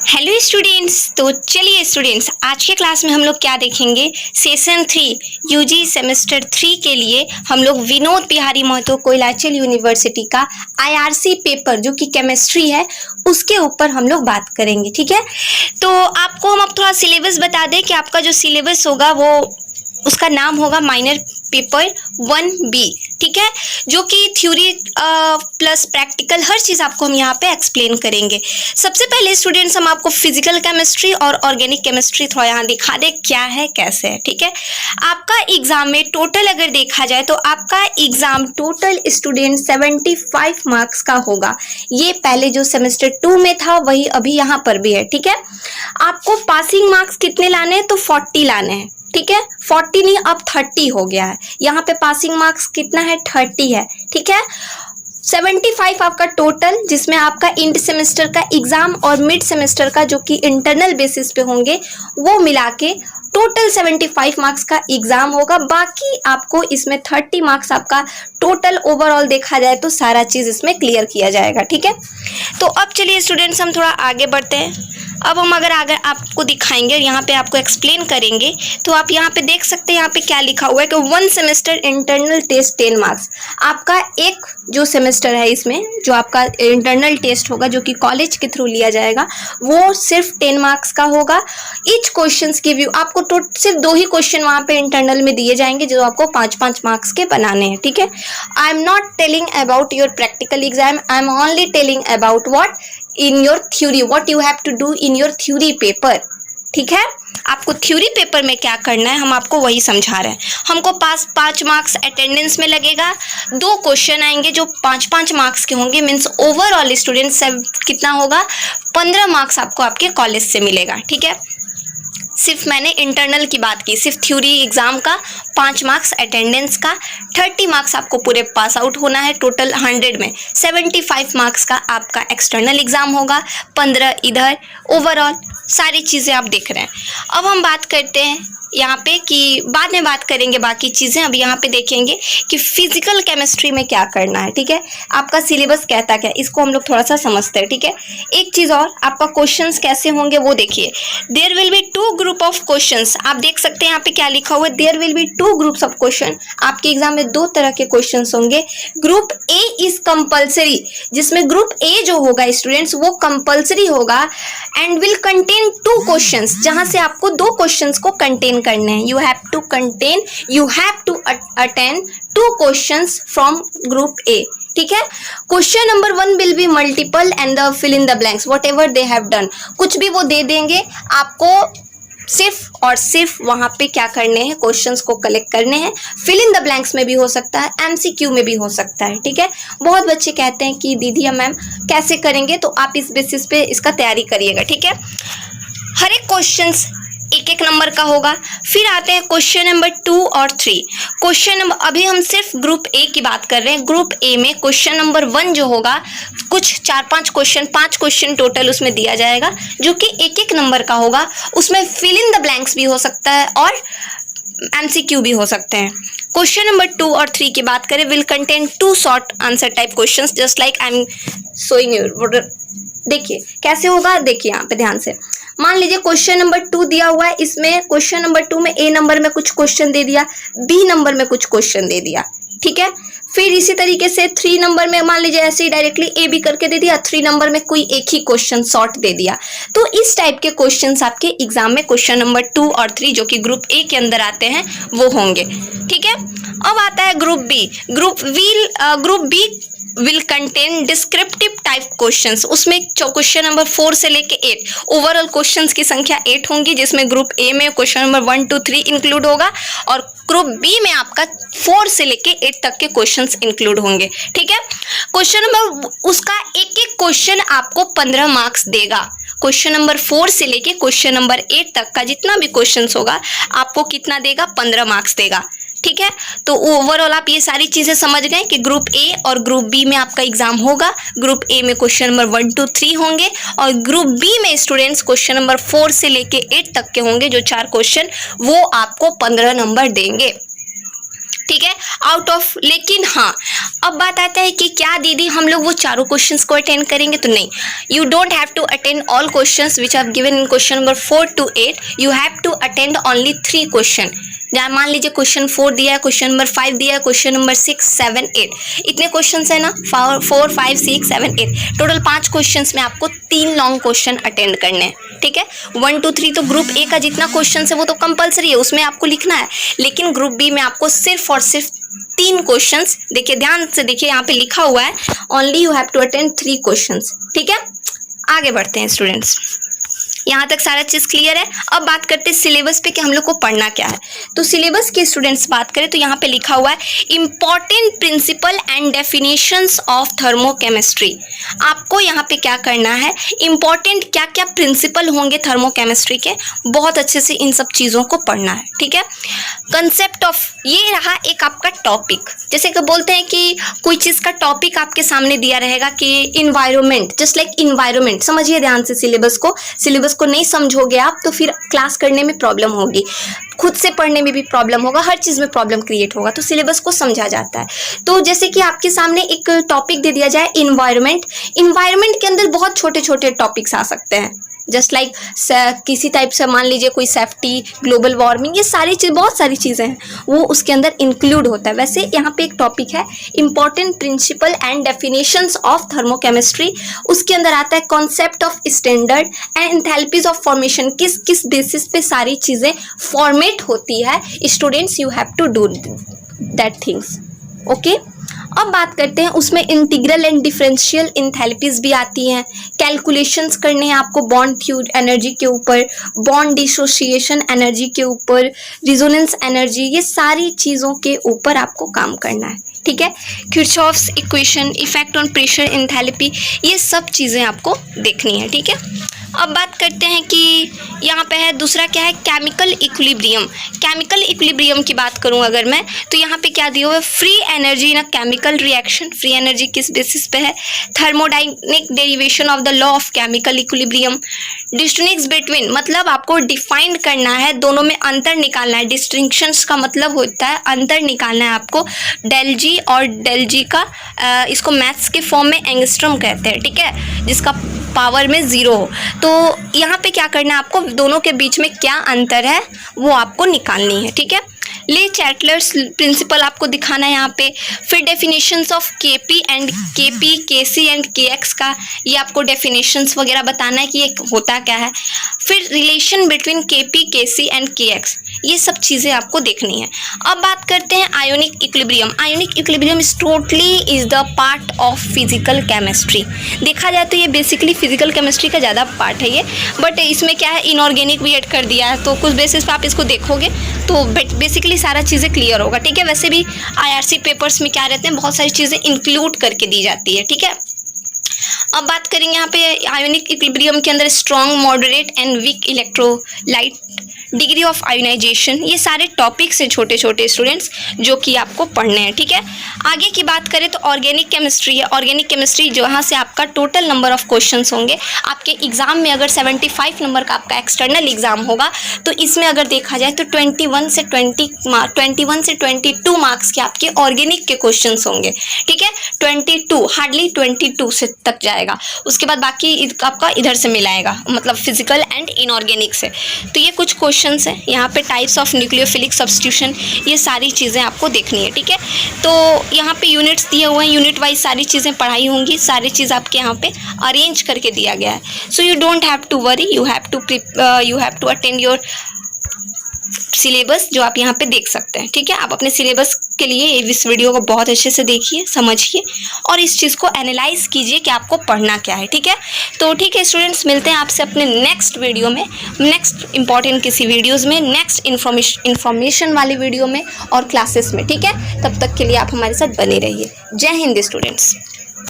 Hello students, तो चलिए students, आज के क्लास में हम लोग क्या देखेंगे। सेशन 3 यूजी सेमेस्टर 3 के लिए हम लोग विनोद बिहारी महतो कोयलाचल यूनिवर्सिटी का आईआरसी पेपर जो कि केमिस्ट्री है उसके ऊपर हम लोग बात करेंगे। ठीक है, तो आपको हम अब थोड़ा सिलेबस बता दें कि आपका जो सिलेबस होगा वो उसका नाम होगा माइनर पेपर 1B। ठीक है, जो कि थ्योरी प्लस प्रैक्टिकल हर चीज़ आपको हम यहाँ पे एक्सप्लेन करेंगे। सबसे पहले स्टूडेंट्स हम आपको फिजिकल केमिस्ट्री और ऑर्गेनिक केमिस्ट्री थोड़ा यहाँ दिखा दे क्या है कैसे है। ठीक है, आपका एग्जाम में टोटल अगर देखा जाए तो आपका एग्जाम टोटल स्टूडेंट 75 मार्क्स का होगा। ये पहले जो सेमेस्टर 2 में था वही अभी यहाँ पर भी है। ठीक है, आपको पासिंग मार्क्स कितने लाने हैं तो 40 लाने हैं। ठीक है, 40 नहीं अब 30 हो गया है। यहाँ पे पासिंग मार्क्स कितना है 30 है। ठीक है, 75 आपका टोटल, जिसमें आपका इंड सेमेस्टर का एग्जाम और मिड सेमेस्टर का जो कि इंटरनल बेसिस पे होंगे वो मिला के टोटल 75 मार्क्स का एग्जाम होगा। बाकी आपको इसमें 30 मार्क्स आपका टोटल ओवरऑल देखा जाए तो सारा चीज़ इसमें क्लियर किया जाएगा। ठीक है, तो अब चलिए स्टूडेंट्स हम थोड़ा आगे बढ़ते हैं। अब हम अगर आपको दिखाएंगे और यहाँ पे आपको एक्सप्लेन करेंगे तो आप यहाँ पे देख सकते हैं यहाँ पे क्या लिखा हुआ है कि 1 सेमेस्टर इंटरनल टेस्ट 10 मार्क्स। आपका एक जो सेमेस्टर है इसमें जो आपका इंटरनल टेस्ट होगा जो कि कॉलेज के थ्रू लिया जाएगा वो सिर्फ 10 मार्क्स का होगा। ईच क्वेश्चंस की व्यू आपको सिर्फ 2 ही क्वेश्चन वहाँ पे इंटरनल में दिए जाएंगे जो आपको 5-5 मार्क्स के बनाने हैं। ठीक है, I am not telling about your practical exam, I am only telling about what in your theory, what you have to do in your theory paper। ठीक है, आपको थ्योरी पेपर में क्या करना है हम आपको वही समझा रहे हैं। हमको 5 मार्क्स अटेंडेंस में लगेगा, 2 क्वेश्चन आएंगे जो 5-5 मार्क्स के होंगे। मीन्स ओवरऑल स्टूडेंट्स कितना होगा 15 मार्क्स आपको आपके कॉलेज से मिलेगा। ठीक है, सिर्फ मैंने इंटरनल की बात की, सिर्फ थ्योरी एग्जाम का 5 मार्क्स अटेंडेंस का, 30 मार्क्स आपको पूरे पास आउट होना है। टोटल 100 में 75 मार्क्स का आपका एक्सटर्नल एग्जाम होगा, 15 इधर, ओवरऑल सारी चीज़ें आप देख रहे हैं। अब हम बात करते हैं यहाँ पे कि बाद में बात करेंगे बाकी चीज़ें। अब यहाँ पे देखेंगे कि फिजिकल केमिस्ट्री में क्या करना है। ठीक है, आपका सिलेबस कहता क्या, इसको हम लोग थोड़ा सा समझते हैं। ठीक है, एक चीज़ और, आपका क्वेश्चंस कैसे होंगे वो देखिए। There will be 2 group of questions. आप देख सकते हैं यहाँ पे क्या लिखा हुआ है, there will be 2 groups of question. आपके एग्जाम में 2 तरह के क्वेश्चन होंगे। ग्रुप ए इज कंपल्सरी, जिसमें ग्रुप ए जो होगा स्टूडेंट्स वो कंपल्सरी होगा एंड विल कंटेन 2 क्वेश्चंस, जहां से आपको 2 क्वेश्चंस को कंटेन करने हैं। You have to attend 2 questions from group A. ठीक है, question number 1 will be multiple and the fill in the blanks whatever they have done. कुछ भी वो दे देंगे, आपको सिर्फ और सिर्फ वहां पे क्या करने हैं, क्वेश्चंस को कलेक्ट करने हैं। फिल इन द ब्लैंक्स में भी हो सकता है, MCQ में भी हो सकता है। ठीक है, बहुत बच्चे कहते हैं कि दीदी मैम कैसे करेंगे, तो आप इस बेसिस पे इसका तैयारी करिएगा। ठीक है, हर एक क्वेश्चंस 1-1 नंबर का होगा। फिर आते हैं क्वेश्चन नंबर 2 और 3। क्वेश्चन नंबर, अभी हम सिर्फ ग्रुप ए की बात कर रहे हैं। ग्रुप ए में क्वेश्चन नंबर 1 जो होगा कुछ 4-5 क्वेश्चन, 5 क्वेश्चन टोटल उसमें दिया जाएगा जो कि 1-1 नंबर का होगा। उसमें फिल इन द ब्लैंक्स भी हो सकता है और MCQ भी हो सकते हैं। क्वेश्चन नंबर 2 और 3 की बात करें, will contain 2 short answer type questions just like I am showing you. देखिए कैसे होगा, देखिए यहाँ पे ध्यान से। मान लीजिए क्वेश्चन नंबर 2 दिया हुआ है, इसमें क्वेश्चन नंबर 2 में A नंबर में कुछ क्वेश्चन दे दिया, B नंबर में कुछ क्वेश्चन दे दिया। ठीक है, फिर इसी तरीके से 3 नंबर में मान लीजिए ऐसे ही डायरेक्टली A B करके दे दिया, 3 नंबर में कोई एक ही क्वेश्चन शॉर्ट दे दिया। तो इस टाइप के क्वेश्चंस आपके एग्जाम में क्वेश्चन नंबर 2 और 3 जो कि ग्रुप ए के अंदर आते हैं वो होंगे। ठीक है, अब आता है group B. Group B will contain descriptive type questions. उसमें क्वेश्चन नंबर 4 से लेके 8, ओवरऑल क्वेश्चंस की संख्या 8 होंगी, जिसमें ग्रुप ए में क्वेश्चन नंबर 1 2 3 इंक्लूड होगा और ग्रुप बी में आपका 4 से लेके 8 तक के क्वेश्चंस इंक्लूड होंगे। ठीक है, क्वेश्चन नंबर उसका एक क्वेश्चन आपको 15 मार्क्स देगा। क्वेश्चन नंबर 4 से लेके क्वेश्चन नंबर 8 तक का जितना भी क्वेश्चन होगा आपको कितना देगा, 15 मार्क्स देगा। ठीक है, तो ओवरऑल आप ये सारी चीजें समझ गए कि ग्रुप ए और ग्रुप बी में आपका एग्जाम होगा। ग्रुप ए में क्वेश्चन नंबर 1 2 3 होंगे और ग्रुप बी में स्टूडेंट्स क्वेश्चन नंबर 4 से लेके 8 तक के होंगे, जो 4 क्वेश्चन वो आपको 15 नंबर देंगे। ठीक है, आउट ऑफ। लेकिन हाँ, अब बात आता है कि क्या दीदी हम लोग वो चारों क्वेश्चंस को अटेंड करेंगे? तो नहीं, you don't have to attend all questions which are given in question number 4 to 8, you have to attend only 3 question. जहाँ मान लीजिए क्वेश्चन 4 दिया है, क्वेश्चन नंबर 5 दिया है, क्वेश्चन नंबर 6, 7, 8, इतने क्वेश्चंस है ना, 4, 5, 6, 7, 8, टोटल 5 क्वेश्चंस में आपको 3 लॉन्ग क्वेश्चन अटेंड करने हैं, ठीक है। 1 to 3 तो ग्रुप ए का जितना क्वेश्चन है वो तो कंपलसरी है, उसमें आपको लिखना है, लेकिन ग्रुप बी में आपको सिर्फ और सिर्फ 3 क्वेश्चंस, देखिए ध्यान से देखिए, यहाँ पे लिखा हुआ है only you have to attend 3 questions, ठीक है। आगे बढ़ते हैं स्टूडेंट्स, यहाँ तक सारा चीज़ क्लियर है। अब बात करते हैं सिलेबस पे कि हम लोग को पढ़ना क्या है। तो सिलेबस के स्टूडेंट्स बात करें तो यहाँ पे लिखा हुआ है important principal and definitions of thermochemistry. आपको यहाँ पे क्या करना है, इम्पॉर्टेंट क्या क्या प्रिंसिपल होंगे थर्मोकेमिस्ट्री के, बहुत अच्छे से इन सब चीज़ों को पढ़ना है, ठीक है। कंसेप्ट ऑफ, ये रहा एक आपका टॉपिक, जैसे कि बोलते हैं कि कोई चीज़ का टॉपिक आपके सामने दिया रहेगा कि इन्वायरमेंट, जस्ट लाइक इन्वायरमेंट, समझिए ध्यान से सिलेबस को नहीं समझोगे आप तो फिर क्लास करने में प्रॉब्लम होगी, खुद से पढ़ने में भी प्रॉब्लम होगा, हर चीज़ में प्रॉब्लम क्रिएट होगा। तो सिलेबस को समझा जाता है। तो जैसे कि आपके सामने एक टॉपिक दे दिया जाए इन्वायरमेंट, इन्वायरमेंट के अंदर बहुत छोटे छोटे टॉपिक्स आ सकते हैं, जस्ट लाइक किसी टाइप से मान लीजिए कोई सेफ्टी, ग्लोबल वार्मिंग, ये सारी चीज़, बहुत सारी चीज़ें हैं वो उसके अंदर इंक्लूड होता है। वैसे यहाँ पे एक टॉपिक है important principle and definitions of thermochemistry, उसके अंदर आता है concept of standard and enthalpies of formation, किस किस बेसिस पे सारी चीज़ें फॉर्मेट होती है। Students you have to do that things, okay. अब बात करते हैं उसमें इंटीग्रल एंड डिफरेंशियल एंथैल्पीज भी आती हैं, कैलकुलेशंस करने हैं आपको बॉन्ड फ्यूज एनर्जी के ऊपर, बॉन्ड डिसोसिएशन एनर्जी के ऊपर, रिजोनेंस एनर्जी, ये सारी चीज़ों के ऊपर आपको काम करना है, ठीक है। Kirchhoff's equation, effect on pressure, enthalpy, ये सब चीज़ें आपको देखनी है, ठीक है। अब बात करते हैं कि यहाँ पे है दूसरा क्या है, केमिकल इक्विलिब्रियम। केमिकल इक्विलिब्रियम की बात करूँ अगर मैं, तो यहाँ पे क्या दिया हुआ है, free energy in a chemical reaction, free energy किस बेसिस पे है, thermodynamic derivation of the law of chemical equilibrium, distinction between, मतलब आपको डिफाइंड करना है, दोनों में अंतर निकालना है। डिस्टिंक्शंस का मतलब होता है अंतर निकालना है आपको, डेल जी और डेल जी का, इसको मैथ्स के फॉर्म में एंगस्ट्रम कहते हैं, ठीक है, जिसका पावर में 0 हो। तो यहाँ पे क्या करना है आपको, दोनों के बीच में क्या अंतर है वो आपको निकालनी है, ठीक है। ले चैटलर्स प्रिंसिपल आपको दिखाना है यहाँ पे। फिर definitions of KP and KP, KC and KX का, ये आपको डेफिनेशंस वगैरह बताना है कि ये होता क्या है। फिर relation between KP, KC and KX, ये सब चीज़ें आपको देखनी है। अब बात करते हैं ionic equilibrium. Ionic equilibrium is totally is the part of physical chemistry. देखा जाए तो ये बेसिकली फिजिकल केमिस्ट्री का ज़्यादा पार्ट है ये, बट इसमें क्या है, इनऑर्गेनिक भी ऐड कर दिया है, तो कुछ बेसिस पे आप इसको देखोगे तो बेसिकली सारा चीज़ें क्लियर होगा, ठीक है। वैसे भी IRC पेपर्स में क्या रहते हैं, बहुत सारी चीज़ें इंक्लूड करके दी जाती है, ठीक है। अब बात करेंगे यहाँ पे आयोनिक इक्विलिब्रियम के अंदर strong, moderate and weak electrolyte, degree of ionization, ये सारे टॉपिक्स हैं छोटे छोटे स्टूडेंट्स जो कि आपको पढ़ने हैं, ठीक है। आगे की बात करें तो ऑर्गेनिक केमिस्ट्री है। ऑर्गेनिक केमिस्ट्री जहाँ से आपका टोटल नंबर ऑफ क्वेश्चंस होंगे आपके एग्जाम में, अगर 75 नंबर का आपका एक्सटर्नल एग्जाम होगा तो इसमें अगर देखा जाए तो 21 से 22 मार्क्स के आपके ऑर्गेनिक के क्वेश्चन होंगे, ठीक है। 22 हार्डली 22 से तक जाएगा, उसके बाद बाकी आपका इधर से मिलाएगा, मतलब फिजिकल एंड इनऑर्गेनिक से। तो ये कुछ क्वेश्चन है यहाँ पे, टाइप्स ऑफ न्यूक्लियोफिलिक सब्स्टिट्यूशन, ये सारी चीज़ें आपको देखनी है, ठीक है। तो यहाँ पे यूनिट्स दिए हुए हैं, यूनिट वाइज सारी चीज़ें पढ़ाई होंगी, सारी चीज़ आपके यहाँ पे अरेंज करके दिया गया है। So you don't have to worry, you have to attend your syllabus जो आप यहाँ पे देख सकते हैं, ठीक है। आप अपने सिलेबस के लिए इस वीडियो को बहुत अच्छे से देखिए, समझिए और इस चीज़ को एनालाइज कीजिए कि आपको पढ़ना क्या है, ठीक है। तो ठीक है स्टूडेंट्स, मिलते हैं आपसे अपने नेक्स्ट वीडियो में, नेक्स्ट इंपॉर्टेंट किसी वीडियोज़ में, नेक्स्ट इन्फॉर्मेशन वाली वीडियो में और क्लासेस में, ठीक है। तब तक के लिए आप हमारे साथ बने रहिए। जय हिंद स्टूडेंट्स।